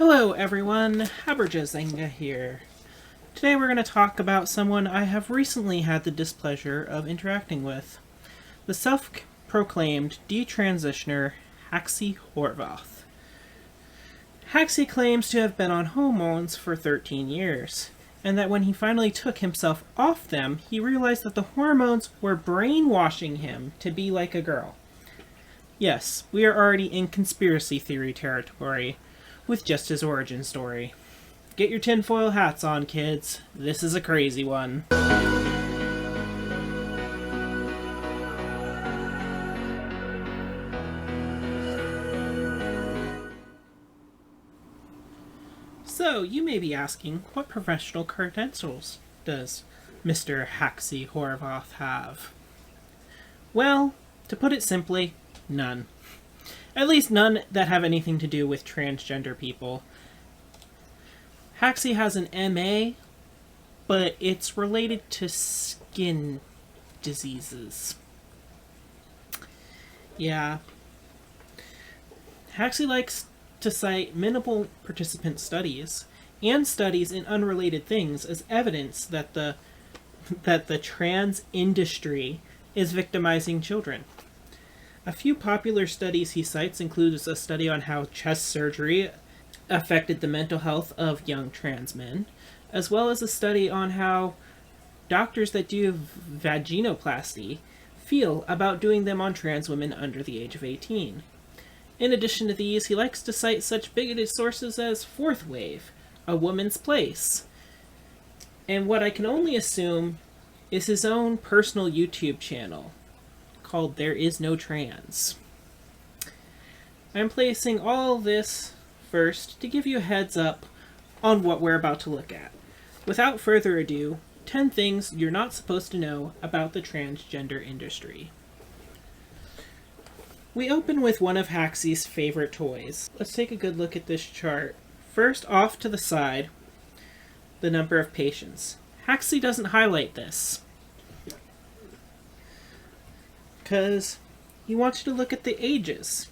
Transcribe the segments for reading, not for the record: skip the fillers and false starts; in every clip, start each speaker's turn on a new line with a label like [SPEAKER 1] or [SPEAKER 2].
[SPEAKER 1] Hello everyone, Haberjazenga here. Today we're going to talk about someone I have recently had the displeasure of interacting with. The self-proclaimed detransitioner Hacsi Horvath. Hacsi claims to have been on hormones for 13 years, and that when he finally took himself off them, he realized that the hormones were brainwashing him to be like a girl. Yes, we are already in conspiracy theory territory, with just his origin story. Get your tinfoil hats on, kids. This is a crazy one. So, you may be asking, what professional credentials does Mr. Hacsi Horvath have? Well, to put it simply, none. At least none that have anything to do with transgender people. Hacsi has an MA, but it's related to skin diseases. Yeah. Hacsi likes to cite minimal participant studies and studies in unrelated things as evidence that the trans industry is victimizing children. A few popular studies he cites includes a study on how chest surgery affected the mental health of young trans men, as well as a study on how doctors that do vaginoplasty feel about doing them on trans women under the age of 18. In addition to these, he likes to cite such bigoted sources as Fourth Wave, A Woman's Place, and what I can only assume is his own personal YouTube channel, called There Is No Trans. I'm placing all this first to give you a heads up on what we're about to look at. Without further ado, 10 things you're not supposed to know about the transgender industry. We open with one of Hacsi's favorite toys. Let's take a good look at this chart. First, off to the side, the number of patients. Hacsi doesn't highlight this, because he wants you to look at the ages.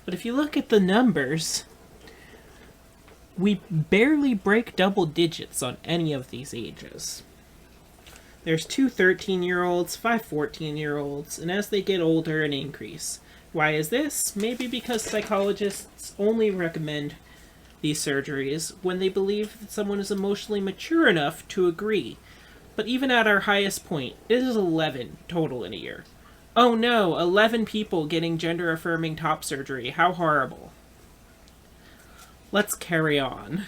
[SPEAKER 1] But if you look at the numbers, we barely break double digits on any of these ages. There's 2 13-year-olds, 5 14-year-olds, and as they get older, an increase. Why is this? Maybe because psychologists only recommend these surgeries when they believe that someone is emotionally mature enough to agree. But even at our highest point, it is 11 total in a year. Oh no, 11 people getting gender-affirming top surgery. How horrible. Let's carry on.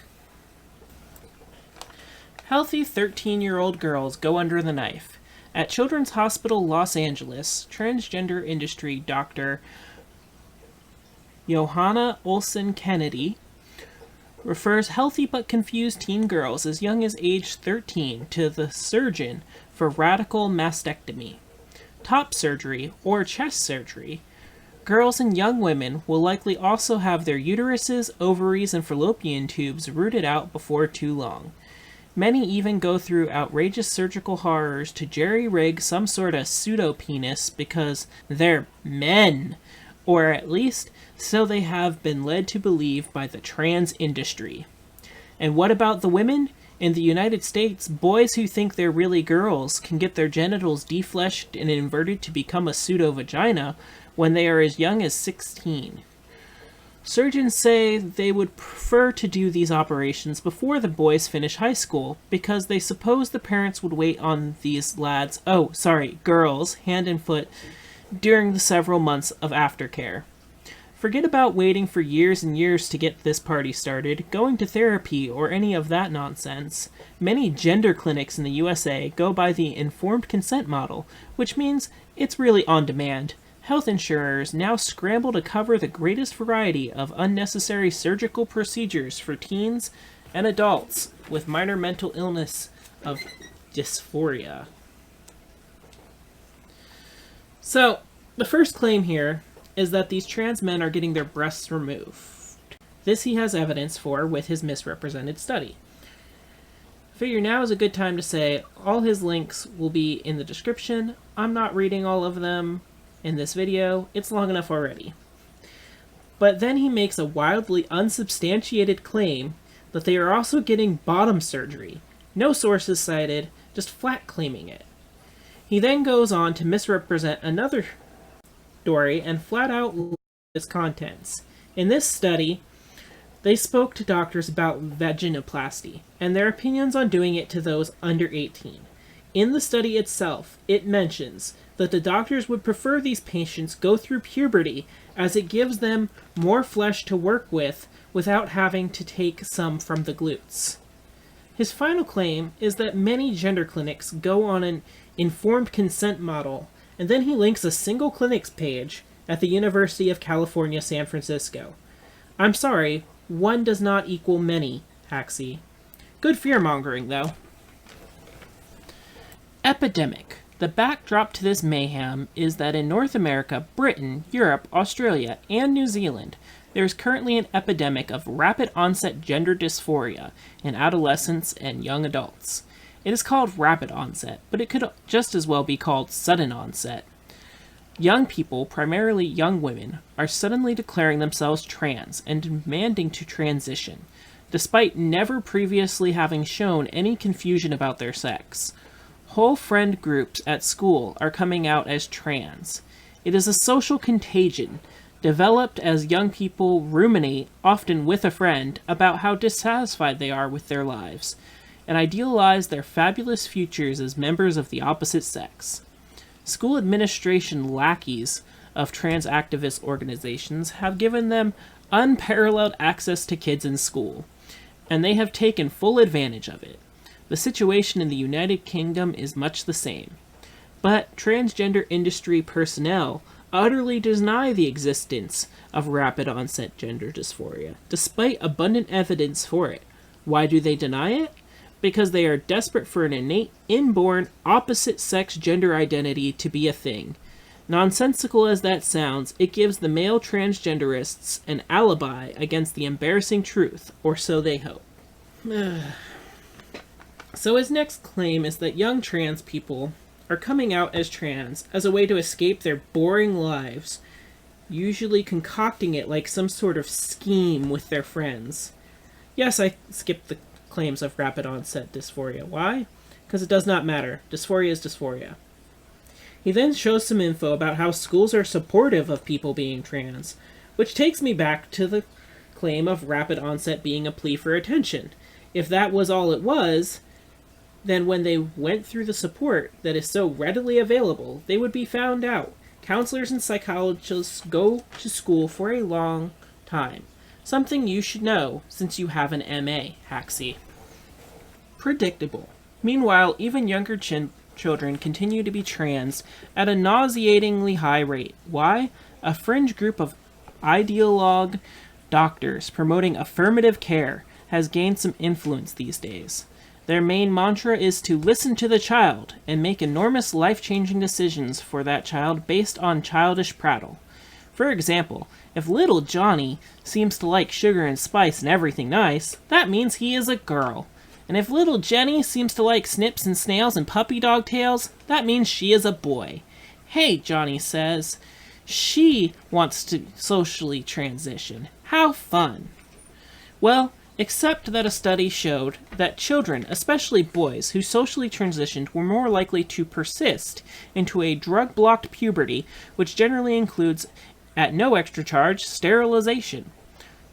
[SPEAKER 1] Healthy 13-year-old girls go under the knife. At Children's Hospital Los Angeles, transgender industry doctor Johanna Olsen Kennedy refers healthy but confused teen girls as young as age 13 to the surgeon for radical mastectomy. Top surgery, or chest surgery, girls and young women will likely also have their uteruses, ovaries, and fallopian tubes rooted out before too long. Many even go through outrageous surgical horrors to jerry-rig some sort of pseudo-penis because they're men, or at least so they have been led to believe by the trans industry. And what about the women? In the United States, boys who think they're really girls can get their genitals defleshed and inverted to become a pseudo-vagina when they are as young as 16. Surgeons say they would prefer to do these operations before the boys finish high school because they suppose the parents would wait on these girls, hand and foot, during the several months of aftercare. Forget about waiting for years and years to get this party started, going to therapy, or any of that nonsense. Many gender clinics in the USA go by the informed consent model, which means it's really on demand. Health insurers now scramble to cover the greatest variety of unnecessary surgical procedures for teens and adults with minor mental illness of dysphoria. So, the first claim here is that these trans men are getting their breasts removed. This he has evidence for with his misrepresented study. Figure now is a good time to say all his links will be in the description. I'm not reading all of them in this video. It's long enough already. But then he makes a wildly unsubstantiated claim that they are also getting bottom surgery. No sources cited, just flat claiming it. He then goes on to misrepresent another story and flat out lies its contents. In this study, they spoke to doctors about vaginoplasty and their opinions on doing it to those under 18. In the study itself, it mentions that the doctors would prefer these patients go through puberty as it gives them more flesh to work with without having to take some from the glutes. His final claim is that many gender clinics go on an informed consent model, and then he links a single clinics page at the University of California, San Francisco. I'm sorry, one does not equal many, Hacsi. Good fear-mongering, though. Epidemic. The backdrop to this mayhem is that in North America, Britain, Europe, Australia, and New Zealand, there is currently an epidemic of rapid onset gender dysphoria in adolescents and young adults. It is called rapid onset, but it could just as well be called sudden onset. Young people, primarily young women, are suddenly declaring themselves trans and demanding to transition, despite never previously having shown any confusion about their sex. Whole friend groups at school are coming out as trans. It is a social contagion, developed as young people ruminate, often with a friend, about how dissatisfied they are with their lives, and idealize their fabulous futures as members of the opposite sex. School administration lackeys of trans activist organizations have given them unparalleled access to kids in school, and they have taken full advantage of it. The situation in the United Kingdom is much the same. But transgender industry personnel utterly deny the existence of rapid onset gender dysphoria, despite abundant evidence for it. Why do they deny it? Because they are desperate for an innate, inborn, opposite-sex gender identity to be a thing. Nonsensical as that sounds, it gives the male transgenderists an alibi against the embarrassing truth, or so they hope. So his next claim is that young trans people are coming out as trans as a way to escape their boring lives, usually concocting it like some sort of scheme with their friends. Yes, I skipped the claims of rapid onset dysphoria. Why? Because it does not matter. Dysphoria is dysphoria. He then shows some info about how schools are supportive of people being trans, which takes me back to the claim of rapid onset being a plea for attention. If that was all it was, then when they went through the support that is so readily available, they would be found out. Counselors and psychologists go to school for a long time. Something you should know since you have an MA, Hacsi. Predictable. Meanwhile, even younger children continue to be trans at a nauseatingly high rate. Why? A fringe group of ideologue doctors promoting affirmative care has gained some influence these days. Their main mantra is to listen to the child and make enormous life-changing decisions for that child based on childish prattle. For example, if little Johnny seems to like sugar and spice and everything nice, that means he is a girl. And if little Jenny seems to like snips and snails and puppy dog tails, that means she is a boy. Hey, Johnny says, she wants to socially transition. How fun. Well, except that a study showed that children, especially boys, who socially transitioned were more likely to persist into a drug-blocked puberty, which generally includes, at no extra charge, sterilization.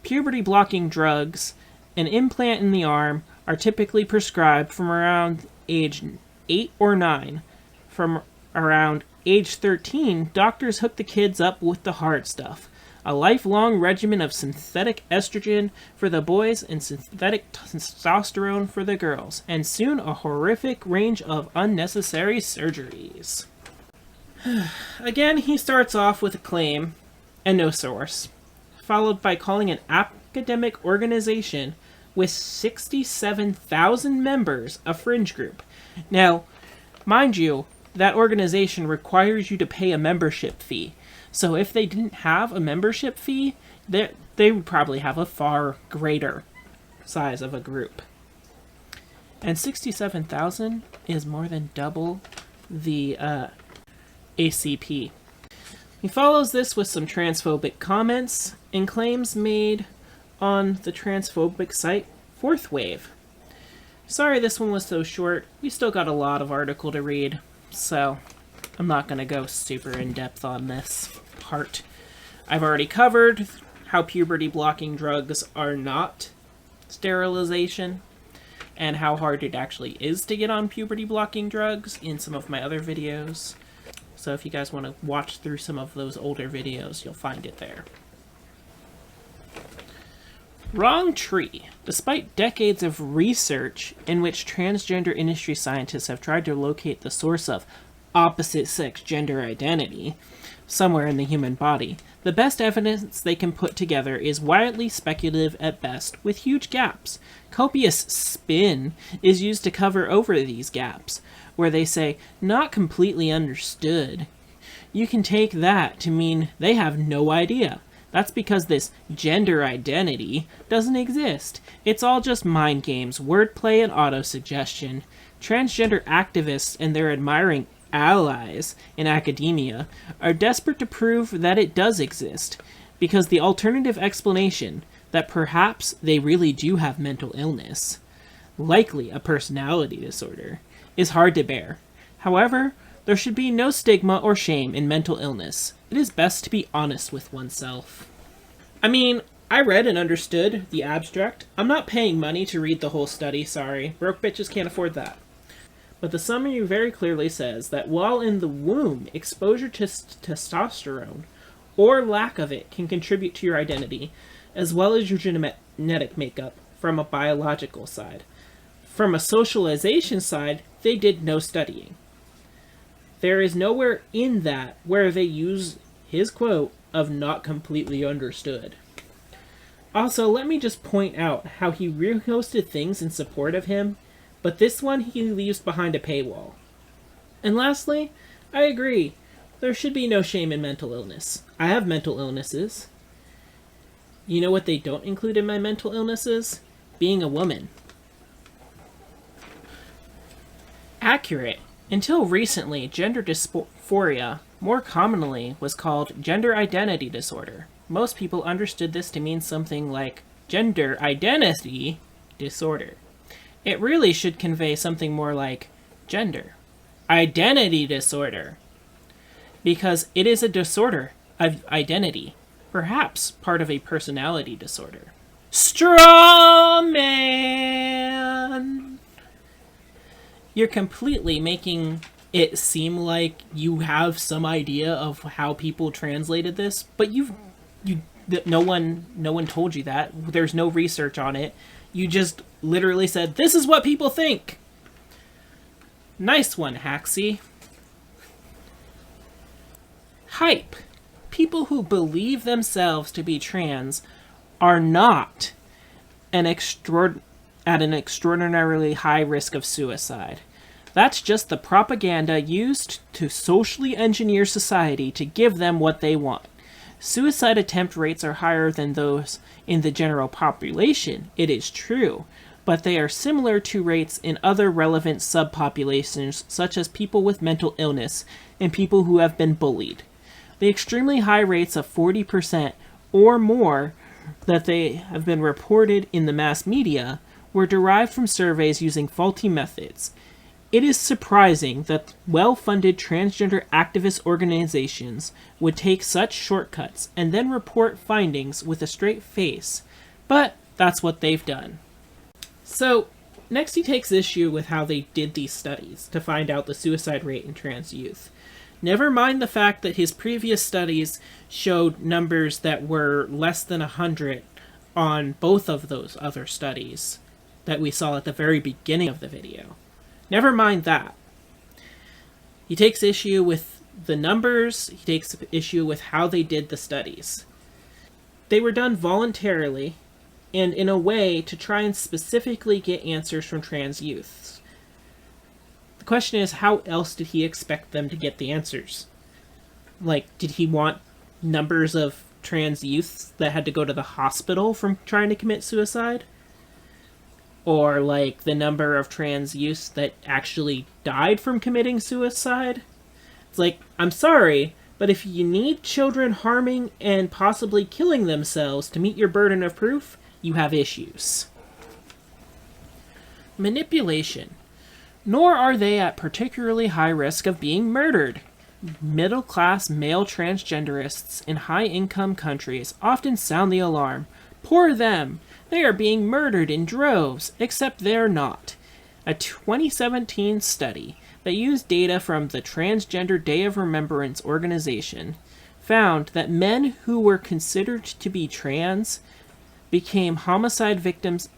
[SPEAKER 1] Puberty-blocking drugs, an implant in the arm, are typically prescribed from around age 8 or 9. From around age 13, doctors hook the kids up with the hard stuff. A lifelong regimen of synthetic estrogen for the boys and synthetic testosterone for the girls, and soon a horrific range of unnecessary surgeries. Again, he starts off with a claim and no source, followed by calling an academic organization with 67,000 members a fringe group. Now, mind you, that organization requires you to pay a membership fee. So if they didn't have a membership fee, they would probably have a far greater size of a group. And 67,000 is more than double the ACP. He follows this with some transphobic comments and claims made on the transphobic site Fourth Wave. Sorry this one was so short. We still got a lot of article to read, so I'm not going to go super in-depth on this part. I've already covered how puberty-blocking drugs are not sterilization, and how hard it actually is to get on puberty-blocking drugs in some of my other videos. So if you guys want to watch through some of those older videos, you'll find it there. Wrong tree. Despite decades of research in which transgender industry scientists have tried to locate the source of opposite-sex gender identity somewhere in the human body, the best evidence they can put together is wildly speculative at best, with huge gaps. Copious spin is used to cover over these gaps, where they say, not completely understood. You can take that to mean they have no idea. That's because this gender identity doesn't exist. It's all just mind games, wordplay, and auto-suggestion. Transgender activists and their admiring allies in academia are desperate to prove that it does exist, because the alternative explanation, that perhaps they really do have mental illness, likely a personality disorder, is hard to bear. However, there should be no stigma or shame in mental illness. It is best to be honest with oneself. I mean, I read and understood the abstract. I'm not paying money to read the whole study, sorry. Broke bitches can't afford that. But the summary very clearly says that while in the womb, exposure to testosterone, or lack of it, can contribute to your identity, as well as your genetic makeup from a biological side. From a socialization side, they did no studying. There is nowhere in that where they use his quote of not completely understood. Also, let me just point out how he reposted things in support of him, but this one he leaves behind a paywall. And lastly, I agree, there should be no shame in mental illness. I have mental illnesses. You know what they don't include in my mental illnesses? Being a woman. Accurate. Until recently, gender dysphoria, more commonly, was called gender identity disorder. Most people understood this to mean something like gender identity disorder. It really should convey something more like gender identity disorder, because it is a disorder of identity, perhaps part of a personality disorder. Straw man! You're completely making it seem like you have some idea of how people translated this, but no one told you that. There's no research on it. You just literally said, this is what people think. Nice one, Hacsi. Hype. People who believe themselves to be trans are not at an extraordinarily high risk of suicide. That's just the propaganda used to socially engineer society to give them what they want. Suicide attempt rates are higher than those in the general population, it is true, but they are similar to rates in other relevant subpopulations such as people with mental illness and people who have been bullied. The extremely high rates of 40% or more that they have been reported in the mass media were derived from surveys using faulty methods. It is surprising that well-funded transgender activist organizations would take such shortcuts and then report findings with a straight face, but that's what they've done. So, next he takes issue with how they did these studies to find out the suicide rate in trans youth. Never mind the fact that his previous studies showed numbers that were less than 100 on both of those other studies that we saw at the very beginning of the video. Never mind that. He takes issue with the numbers, he takes issue with how they did the studies. They were done voluntarily and in a way to try and specifically get answers from trans youths. The question is, how else did he expect them to get the answers? Like, did he want numbers of trans youths that had to go to the hospital from trying to commit suicide? Or, like, the number of trans youths that actually died from committing suicide? It's like, I'm sorry, but But if you need children harming and possibly killing themselves to meet your burden of proof, you have issues. Manipulation. Nor are they at particularly high risk of being murdered. Middle-class male transgenderists in high-income countries often sound the alarm. Poor them! They are being murdered in droves, except they're not. A 2017 study that used data from the Transgender Day of Remembrance organization found that men who were considered to be trans became homicide victims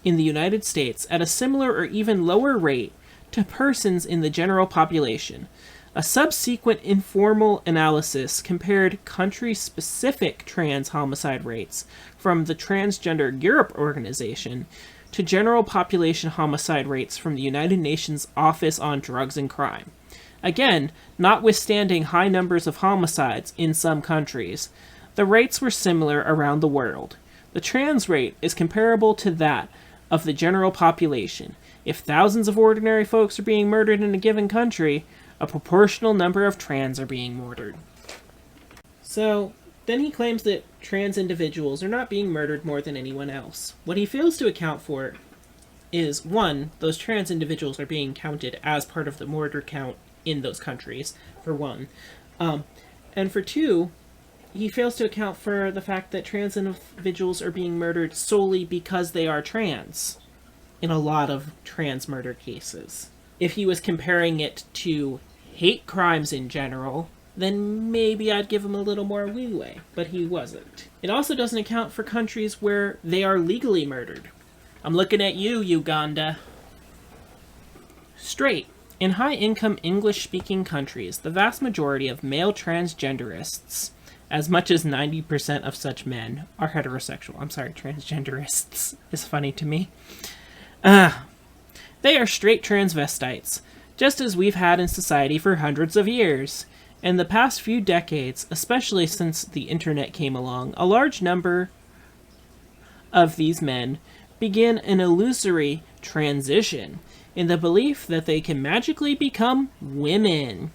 [SPEAKER 1] in the United States at a similar or even lower rate to persons in the general population. A subsequent informal analysis compared country-specific trans homicide rates from the Transgender Europe organization to general population homicide rates from the United Nations Office on Drugs and Crime. Again, notwithstanding high numbers of homicides in some countries, the rates were similar around the world. The trans rate is comparable to that of the general population. If thousands of ordinary folks are being murdered in a given country, a proportional number of trans are being murdered. So, then he claims that trans individuals are not being murdered more than anyone else. What he fails to account for is, one, those trans individuals are being counted as part of the murder count in those countries, for one. And for two, he fails to account for the fact that trans individuals are being murdered solely because they are trans in a lot of trans murder cases. If he was comparing it to hate crimes in general, then maybe I'd give him a little more leeway, but he wasn't. It also doesn't account for countries where they are legally murdered. I'm looking at you, Uganda. Straight. In high-income English-speaking countries, the vast majority of male transgenderists, as much as 90% of such men, are heterosexual. I'm sorry, transgenderists is funny to me. They are straight transvestites, just as we've had in society for hundreds of years. In the past few decades, especially since the internet came along, a large number of these men begin an illusory transition in the belief that they can magically become women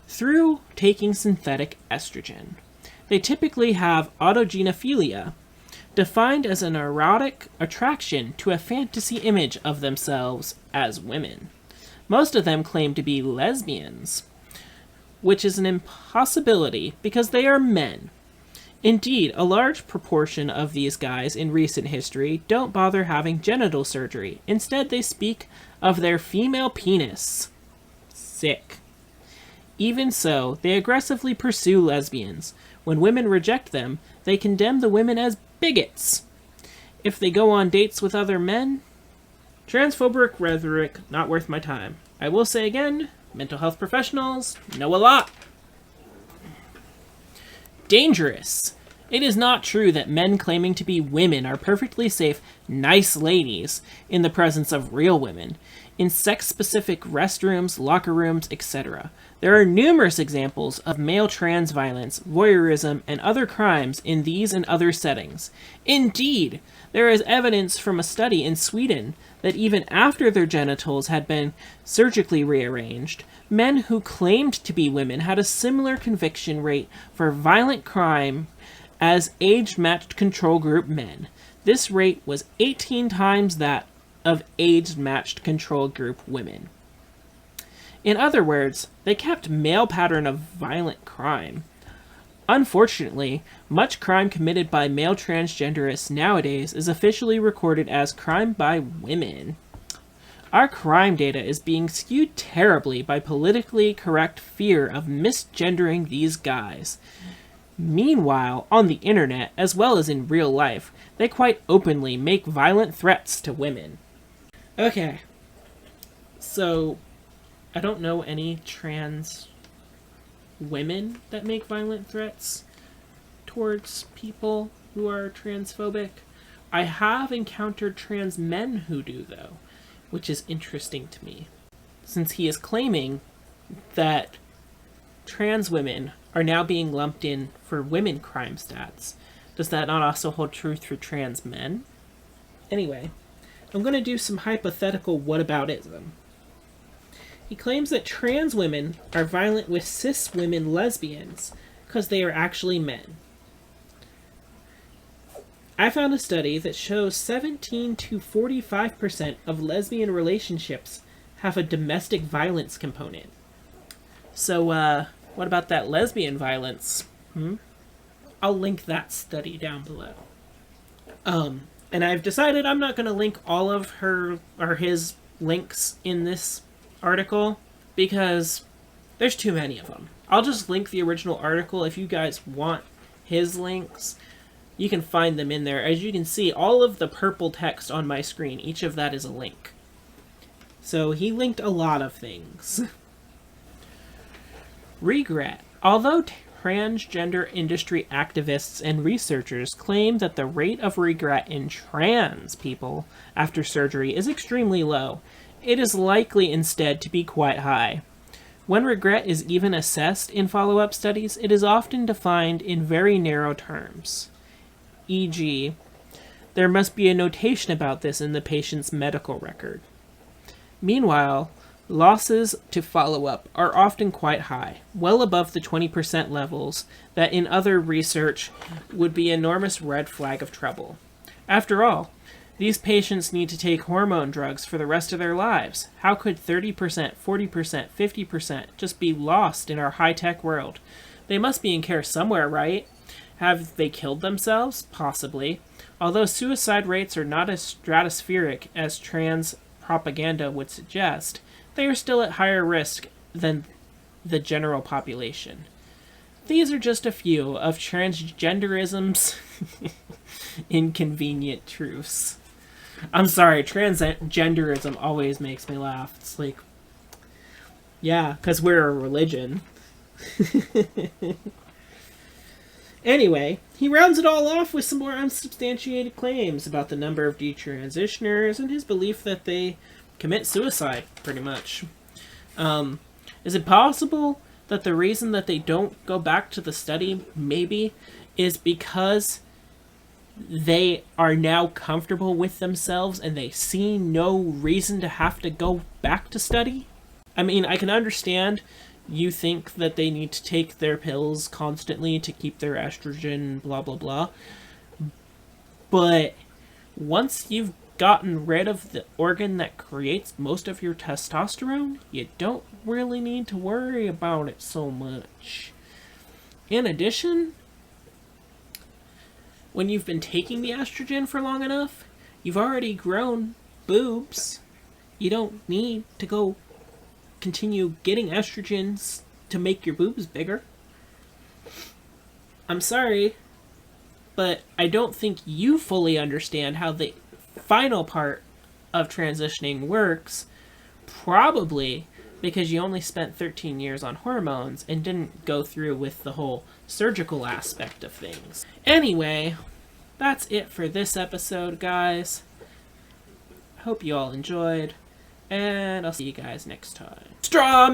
[SPEAKER 1] through taking synthetic estrogen. They typically have autogenophilia, defined as an erotic attraction to a fantasy image of themselves as women. Most of them claim to be lesbians, which is an impossibility because they are men. Indeed, a large proportion of these guys in recent history don't bother having genital surgery. Instead, they speak of their female penis. Sick. Even so, they aggressively pursue lesbians. When women reject them, they condemn the women as bigots. If they go on dates with other men, transphobic rhetoric not worth my time. I will say again, mental health professionals know a lot. Dangerous. It is not true that men claiming to be women are perfectly safe, nice ladies in the presence of real women, in sex-specific restrooms, locker rooms, etc. There are numerous examples of male trans violence, voyeurism, and other crimes in these and other settings. Indeed, there is evidence from a study in Sweden that even after their genitals had been surgically rearranged, men who claimed to be women had a similar conviction rate for violent crime as age-matched control group men. This rate was 18 times that of age-matched control group women. In other words, they kept male pattern of violent crime. Unfortunately, much crime committed by male transgenderists nowadays is officially recorded as crime by women. Our crime data is being skewed terribly by politically correct fear of misgendering these guys. Meanwhile, on the internet, as well as in real life, they quite openly make violent threats to women. Okay, so I don't know any trans women that make violent threats towards people who are transphobic. I have encountered trans men who do, though, which is interesting to me, since he is claiming that trans women are now being lumped in for women crime stats. Does that not also hold true for trans men? Anyway, I'm going to do some hypothetical whataboutism. He claims that trans women are violent with cis women lesbians because they are actually men. I found a study that shows 17 to 45% of lesbian relationships have a domestic violence component. So, what about that lesbian violence? I'll link that study down below. And I've decided I'm not going to link all of her or his links in this article because there's too many of them. I'll just link the original article. If you guys want his links, you can find them in there. As you can see, all of the purple text on my screen, each of that is a link. So he linked a lot of things. Regret. Although transgender industry activists and researchers claim that the rate of regret in trans people after surgery is extremely low, it is likely instead to be quite high. When regret is even assessed in follow-up studies, it is often defined in very narrow terms. E.g., there must be a notation about this in the patient's medical record. Meanwhile, losses to follow-up are often quite high, well above the 20% levels that in other research would be an enormous red flag of trouble. After all, these patients need to take hormone drugs for the rest of their lives. How could 30%, 40%, 50% just be lost in our high-tech world? They must be in care somewhere, right? Have they killed themselves? Possibly. Although suicide rates are not as stratospheric as trans propaganda would suggest, they are still at higher risk than the general population. These are just a few of transgenderism's inconvenient truths. I'm sorry, transgenderism always makes me laugh. It's like, yeah, because we're a religion. Anyway, he rounds it all off with some more unsubstantiated claims about the number of detransitioners and his belief that they commit suicide, pretty much. Is it possible that the reason that they don't go back to the study, maybe, is because they are now comfortable with themselves and they see no reason to have to go back to study? I mean, I can understand you think that they need to take their pills constantly to keep their estrogen, blah, blah, blah. But once you've gotten rid of the organ that creates most of your testosterone, you don't really need to worry about it so much. In addition, when you've been taking the estrogen for long enough, you've already grown boobs. You don't need to go continue getting estrogens to make your boobs bigger. I'm sorry, but I don't think you fully understand how the final part of transitioning works, probably because you only spent 13 years on hormones and didn't go through with the whole surgical aspect of things. Anyway, that's it for this episode, guys. Hope you all enjoyed, and I'll see you guys next time. Strawman!